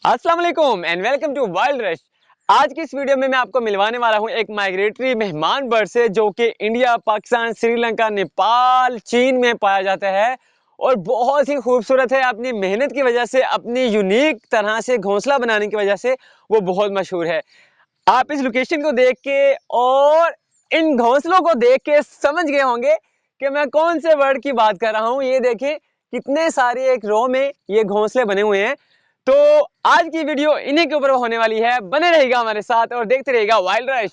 अस्सलाम वालेकुम and welcome to Wild Rush. आज की इस वीडियो में मैं आपको मिलवाने वाला हूं एक माइग्रेटरी मेहमान बर्ड से जो कि इंडिया, पाकिस्तान, श्रीलंका, नेपाल, चीन में पाया जाता है और बहुत ही खूबसूरत है। अपनी मेहनत की वजह से, अपनी यूनिक तरह से घोंसला बनाने की वजह से वो बहुत मशहूर है। आप इस लोकेशन को देख के और इन घोंसलों को देख के समझ गए होंगे कि मैं कौन से बर्ड की बात कर रहा हूं। ये देखिए कितने सारे एक रो में ये घोंसले बने हुए हैं। तो आज की वीडियो इन्हीं के ऊपर होने वाली है। बने रहेगा हमारे साथ और देखते रहेगा वाइल्ड रश।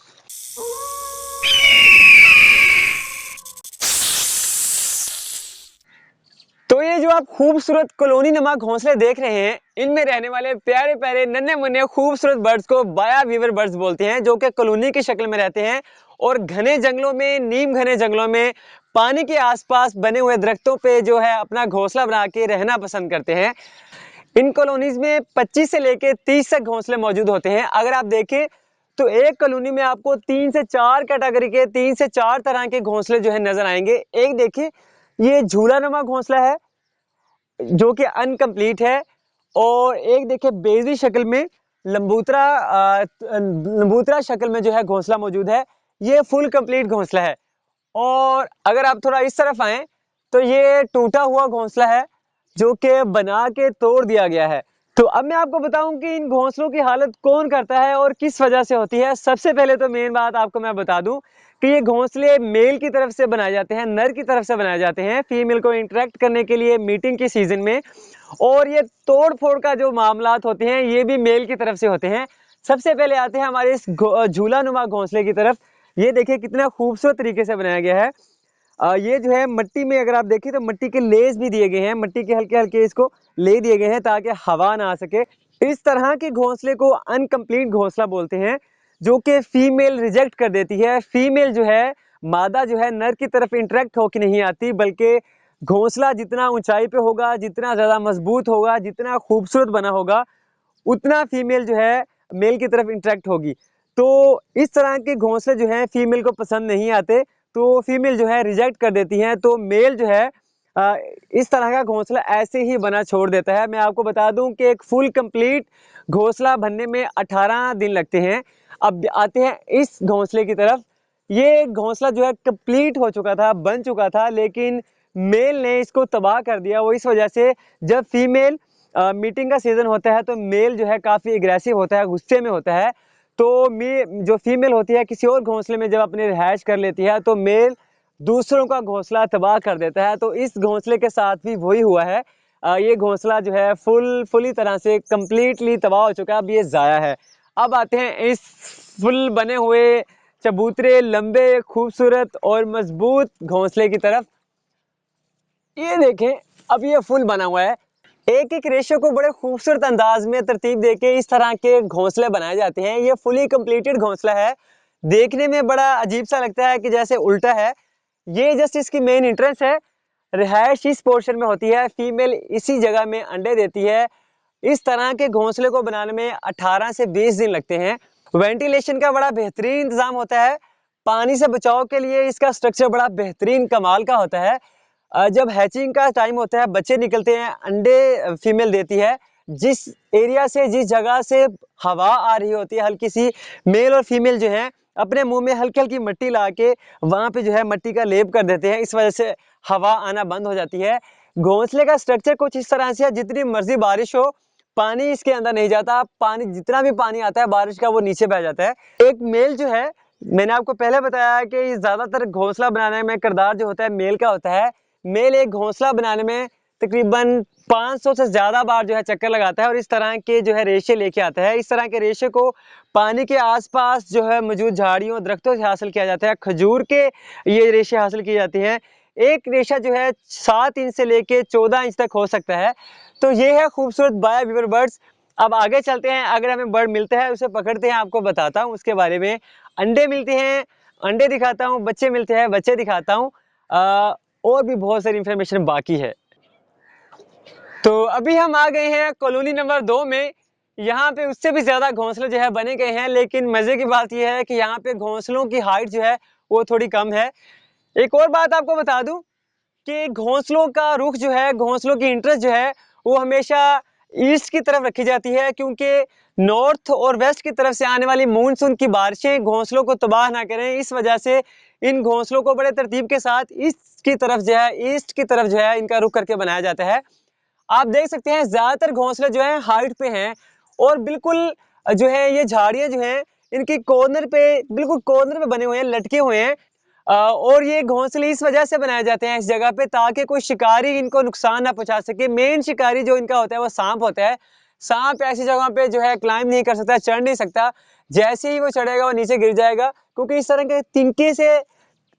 तो ये जो आप खूबसूरत कॉलोनी नुमा घोंसले देख रहे हैं, इनमें रहने वाले प्यारे प्यारे नन्हे मुन्ने खूबसूरत बर्ड्स को बाया वीवर बर्ड्स बोलते हैं, जो कि कॉलोनी की शक्ल में रहते हैं और घने जंगलों में, नीम घने जंगलों में, पानी के आसपास बने हुए दरख्तों पे जो है अपना घोंसला बना के रहना पसंद करते हैं। इन कॉलोनीज में 25 से लेके 30 तक घोंसले मौजूद होते हैं। अगर आप देखें तो एक कॉलोनी में आपको 3 से 4 कैटेगरी के, 3 से 4 तरह के घोंसले जो है नजर आएंगे। एक देखिए ये झूला नुमा घोंसला है जो कि अनकम्प्लीट है, और एक देखिए बेजी शक्ल में लंबूतरा शक्ल में जो है घोंसला मौजूद है। ये फुल कंप्लीट घोंसला है। और अगर आप थोड़ा इस तरफ आए तो ये टूटा हुआ घोंसला है जो कि बना के तोड़ दिया गया है। तो अब मैं आपको बताऊं कि इन घोंसलों की हालत कौन करता है और किस वजह से होती है। सबसे पहले तो मेन बात आपको मैं बता दूं कि ये घोंसले मेल की तरफ से बनाए जाते हैं, नर की तरफ से बनाए जाते हैं फीमेल को इंटरेक्ट करने के लिए मीटिंग के सीजन में। और ये तोड़ फोड़ का जो मामलात होते हैं ये भी मेल की तरफ से होते हैं। सबसे पहले आते हैं हमारे इस झूला नुमा घोंसले की तरफ। ये देखिए कितना खूबसूरत तरीके से बनाया गया है। ये जो है मट्टी में, अगर आप देखें तो मट्टी के लेस भी दिए गए हैं, मट्टी के हल्के हल्के इसको ले दिए गए हैं ताकि हवा ना आ सके। इस तरह के घोंसले को अनकम्प्लीट घोंसला बोलते हैं, जो कि फीमेल रिजेक्ट कर देती है। फीमेल जो है, मादा जो है नर की तरफ इंटरेक्ट होकर नहीं आती, बल्कि घोंसला जितना ऊंचाई पे होगा, जितना ज्यादा मजबूत होगा, जितना खूबसूरत बना होगा, उतना फीमेल जो है मेल की तरफ इंटरेक्ट होगी। तो इस तरह के घोंसले जो है फीमेल को पसंद नहीं आते, तो फीमेल जो है रिजेक्ट कर देती हैं। तो मेल जो है इस तरह का घोंसला ऐसे ही बना छोड़ देता है। मैं आपको बता दूं कि एक फुल कंप्लीट घोंसला बनने में 18 दिन लगते हैं। अब आते हैं इस घोंसले की तरफ। ये घोंसला जो है कंप्लीट हो चुका था, बन चुका था, लेकिन मेल ने इसको तबाह कर दिया। वो इस वजह से जब फीमेल मीटिंग का सीजन होता है तो मेल जो है काफी एग्रेसिव होता है, गुस्से में होता है। तो जो फीमेल होती है किसी और घोंसले में जब अपने रिहाइश कर लेती है तो मेल दूसरों का घोंसला तबाह कर देता है। तो इस घोंसले के साथ भी वही हुआ है। ये घोंसला जो है फुली तरह से कंप्लीटली तबाह हो चुका है, अब ये जाया है। अब आते हैं इस फुल बने हुए चबूतरे, लंबे, खूबसूरत और मजबूत घोंसले की तरफ। ये देखें अब ये फुल बना हुआ है। एक एक रेशे को बड़े खूबसूरत अंदाज में तरतीब देके इस तरह के घोंसले बनाए जाते हैं। ये फुली कंप्लीटेड घोंसला है। देखने में बड़ा अजीब सा लगता है कि जैसे उल्टा है। ये जस्ट इसकी मेन एंट्रेंस है। रिहाइश इस पोर्शन में होती है। फीमेल इसी जगह में अंडे देती है। इस तरह के घोंसले को बनाने में 18 से 20 दिन लगते हैं। वेंटिलेशन का बड़ा बेहतरीन इंतजाम होता है। पानी से बचाव के लिए इसका स्ट्रक्चर बड़ा बेहतरीन कमाल का होता है। जब हैचिंग का टाइम होता है, बच्चे निकलते हैं, अंडे फीमेल देती है। जिस एरिया से, जिस जगह से हवा आ रही होती है हल्की सी, मेल और फीमेल जो है अपने मुंह में हल्की हल्की मिट्टी ला के वहां पे जो है मिट्टी का लेप कर देते हैं। इस वजह से हवा आना बंद हो जाती है। घोंसले का स्ट्रक्चर कुछ इस तरह से है, जितनी मर्जी बारिश हो पानी इसके अंदर नहीं जाता। पानी, जितना भी पानी आता है बारिश का, वो नीचे बह जाता है। एक मेल जो है, मैंने आपको पहले बताया कि ज्यादातर घोंसला बनाने में किरदार जो होता है मेल का होता है। मेल एक घोंसला बनाने में तकरीबन 500 से ज्यादा बार जो है चक्कर लगाता है और इस तरह के जो है रेशे लेके आता है। इस तरह के रेशे को पानी के आसपास जो है मौजूद झाड़ियों, दरख्तों से हासिल किया जाता है। खजूर के ये रेशे हासिल की जाती हैं। एक रेशा जो है 7 इंच से लेके 14 इंच तक हो सकता है। तो ये है खूबसूरत बाया वीवर बर्ड्स। अब आगे चलते हैं। अगर हमें बर्ड मिलता है उसे पकड़ते हैं, आपको बताता हूँ उसके बारे में। अंडे मिलते हैं, अंडे दिखाता हूँ। बच्चे मिलते हैं, बच्चे दिखाता हूँ। और भी बहुत सारी इंफॉर्मेशन बाकी है। तो अभी हम आ गए हैं कॉलोनी नंबर 2 में। यहाँ पे उससे भी ज्यादा घोंसले जो है बने गए हैं, लेकिन मजे की बात यह है कि यहाँ पे घोंसलों की हाइट जो है वो थोड़ी कम है। एक और बात आपको बता दूं कि घोंसलों का रुख जो है, घोंसलों की इंटरेस्ट जो है, वो हमेशा ईस्ट की तरफ रखी जाती है, क्योंकि नॉर्थ और वेस्ट की तरफ से आने वाली मानसून की बारिशें घोंसलों को तबाह ना करें। इस वजह से इन घोंसलों को बड़े तरतीब के साथ ईस्ट की तरफ जो है, ईस्ट की तरफ जो है इनका रुख करके बनाया जाता है। आप देख सकते हैं ज्यादातर घोंसले जो है हाइट पे हैं और बिल्कुल जो है ये झाड़ियां जो हैं इनके कॉर्नर पे, बिल्कुल कॉर्नर पे बने हुए हैं, लटके हुए हैं। और ये घोंसले इस वजह से बनाए जाते हैं इस जगह पे ताकि कोई शिकारी इनको नुकसान ना पहुंचा सके। मेन शिकारी जो इनका होता है वो सांप होता है। सांप ऐसी जगह पे जो है क्लाइंब नहीं कर सकता, चढ़ नहीं सकता। जैसे ही वो चढ़ेगा वो नीचे गिर जाएगा, क्योंकि इस तरह के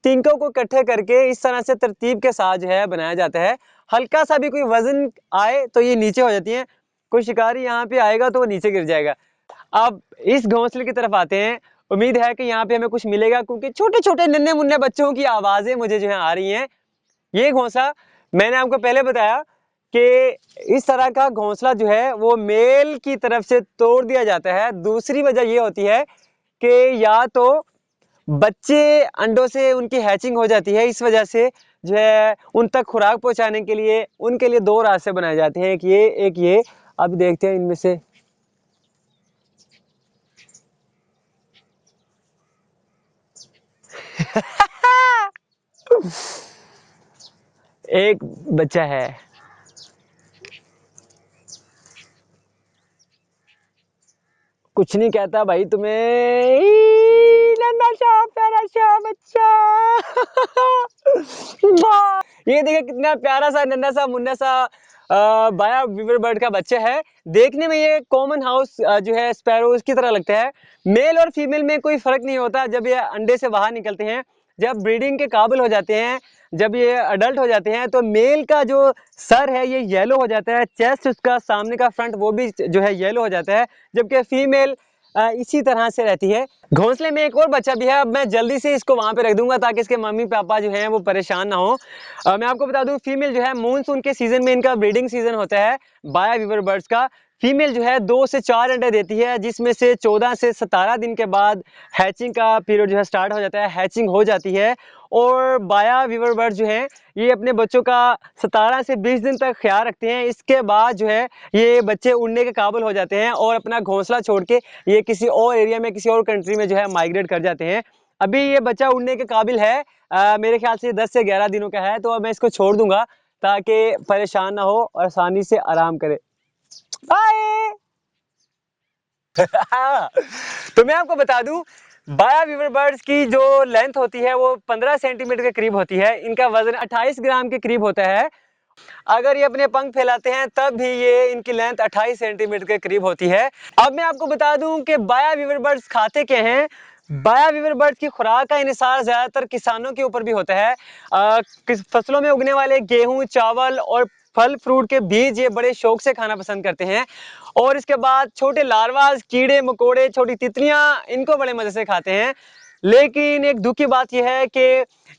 तिनकों को इकट्ठे करके इस तरह से तरतीब के साथ जो है बनाया जाता है। हल्का सा भी कोई वजन आए तो ये नीचे हो जाती हैं। कोई शिकारी यहाँ पे आएगा तो वो नीचे गिर जाएगा। अब इस घोंसले की तरफ आते हैं। उम्मीद है कि यहाँ पे हमें कुछ मिलेगा, क्योंकि छोटे छोटे नन्हे मुन्ने बच्चों की आवाजें मुझे जो है आ रही हैं। ये घोंसला मैंने आपको पहले बताया कि इस तरह का घोंसला जो है वो मेल की तरफ से तोड़ दिया जाता है। दूसरी वजह ये होती है कि या तो बच्चे अंडों से उनकी हैचिंग हो जाती है, इस वजह से जो है उन तक खुराक पहुंचाने के लिए उनके लिए दो रास्ते बनाए जाते हैं, एक ये। अब देखते हैं इनमें से एक बच्चा है। कुछ नहीं कहता भाई तुम्हें। नन्हा सा प्यारा सा बच्चा। वाह! ये देखिए कितना प्यारा सा नन्हा सा मुन्ना सा बाया वीवर बर्ड का बच्चा है। देखने में ये कॉमन हाउस जो है स्पैरो उसकी तरह लगता है। मेल और फीमेल में कोई फर्क नहीं होता जब ये अंडे से बाहर निकलते हैं। जब ब्रीडिंग के काबिल हो जाते हैं, जब ये अडल्ट हो जाते हैं, तो मेल का जो सर है ये येलो हो जाता है, चेस्ट उसका सामने का फ्रंट वो भी जो है येलो हो जाता है, जबकि फीमेल इसी तरह से रहती है। घोंसले में एक और बच्चा भी है। अब मैं जल्दी से इसको वहां पे रख दूंगा ताकि इसके मम्मी पापा जो हैं वो परेशान ना हो। मैं आपको बता दूं फीमेल जो है मानसून के सीजन में इनका ब्रीडिंग सीजन होता है बाया वीवर बर्ड्स का। फीमेल जो है 2 से 4 अंडे देती है, जिसमें से 14 से 17 दिन के बाद हैचिंग का पीरियड जो है स्टार्ट हो जाता है, हैचिंग हो जाती है। और बाया वीवर बर्ड जो है ये अपने बच्चों का 17 से 20 दिन तक ख्याल रखते हैं। इसके बाद जो है ये बच्चे उड़ने के काबिल हो जाते हैं और अपना घोंसला छोड़ के ये किसी और एरिया में, किसी और कंट्री में जो है माइग्रेट कर जाते हैं। अभी ये बच्चा उड़ने के काबिल है, मेरे ख्याल से 10 से 11 दिनों का है। तो अब मैं इसको छोड़ दूंगा ताकि परेशान ना हो और आसानी से आराम करे। बाय। तो मैं आपको बता दूं बाया वीवर बर्ड्स की जो लेंथ होती है वो 15 सेंटीमीटर के करीब होती है। इनका वजन 28 ग्राम के करीब होता है। अगर ये अपने पंख फैलाते हैं तब भी ये इनकी लेंथ 28 सेंटीमीटर के करीब होती है। अब मैं आपको बता दूं कि बाया वीवर बर्ड्स खाते क्या हैं। बाया वीवर बर्ड्स की खुराक का इन्हिसार ज्यादातर किसानों के ऊपर भी होता है। फसलों में उगने वाले गेहूं, चावल और फल फ्रूट के बीज ये बड़े शौक से खाना पसंद करते हैं। और इसके बाद छोटे लार्वास, कीड़े मकोड़े, छोटी तितलियां इनको बड़े मजे से खाते हैं। लेकिन एक दुख की बात यह है कि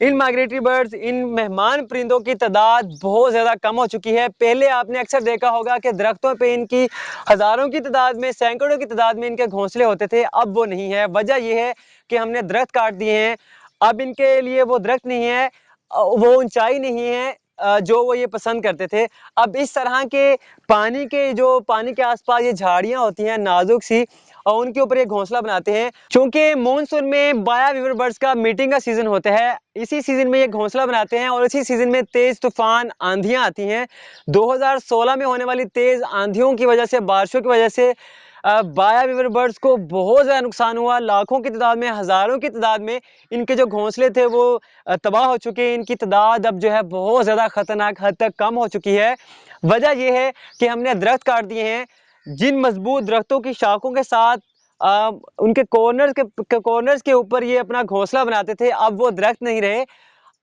इन माइग्रेटरी बर्ड्स, इन मेहमान परिंदों की तादाद बहुत ज़्यादा कम हो चुकी है। पहले आपने अक्सर देखा होगा कि दरख्तों पे इनकी हज़ारों की तादाद में, सैकड़ों की तादाद में इनके घोंसले होते थे। अब वो नहीं है। वजह यह है कि हमने दरख्त काट दिए हैं। अब इनके लिए वो दरख्त नहीं है, वो ऊंचाई नहीं है जो वो ये पसंद करते थे। अब इस तरह के पानी के आसपास ये झाड़ियाँ होती हैं नाजुक सी, और उनके ऊपर ये घोंसला बनाते हैं। क्योंकि मानसून में बाया वीवर बर्ड्स का मीटिंग का सीजन होता है, इसी सीजन में ये घोंसला बनाते हैं और इसी सीजन में तेज तूफान आंधियां आती हैं। 2016 में होने वाली तेज आंधियों की वजह से, बारिशों की वजह से बाया वीवर बर्ड्स को बहुत ज़्यादा नुकसान हुआ। लाखों की तादाद में, हज़ारों की तादाद में इनके जो घोंसले थे वो तबाह हो चुके हैं। इनकी तादाद अब जो है बहुत ज़्यादा खतरनाक हद तक कम हो चुकी है। वजह यह है कि हमने दरख्त काट दिए हैं। जिन मजबूत दरख्तों की शाखों के साथ उनके कॉर्नर्स के ऊपर ये अपना घोंसला बनाते थे, अब वो दरख्त नहीं रहे।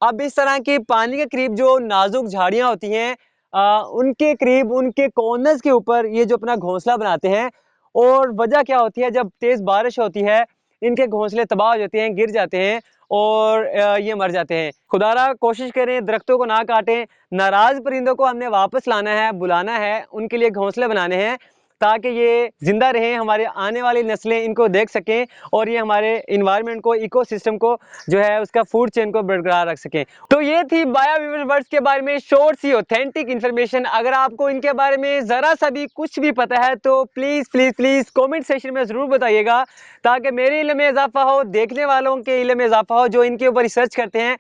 अब इस तरह की पानी के करीब जो नाजुक झाड़ियां होती हैं उनके करीब, उनके कॉर्नर्स के ऊपर ये जो अपना घोंसला बनाते हैं। और वजह क्या होती है, जब तेज बारिश होती है इनके घोंसले तबाह हो जाते हैं, गिर जाते हैं और ये मर जाते हैं। खुदारा कोशिश करें दरख्तों को ना काटें। नाराज परिंदों को हमने वापस लाना है, बुलाना है, उनके लिए घोंसले बनाने हैं ताकि ये जिंदा रहें, हमारे आने वाली नस्लें इनको देख सकें और ये हमारे इन्वायरमेंट को, इकोसिस्टम को जो है उसका फूड चेन को बरकरार रख सकें। तो ये थी बायोवीबल बर्ड्स के बारे में शॉर्ट सी ऑथेंटिक इन्फॉर्मेशन। अगर आपको इनके बारे में ज़रा सा भी कुछ भी पता है तो please please please comment section में ज़रूर बताइएगा, ताकि मेरे इल्म में इजाफा हो, देखने वालों के इल्म में इजाफा हो, जो इनके ऊपर रिसर्च करते हैं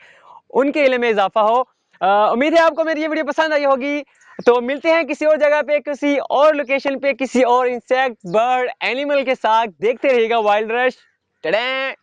उनके इल्म में इजाफा हो। उम्मीद है आपको मेरी ये वीडियो पसंद आई होगी। तो मिलते हैं किसी और जगह पे, किसी और लोकेशन पे, किसी और इंसेक्ट, बर्ड, एनिमल के साथ। देखते रहिएगा वाइल्ड रश। टडैं।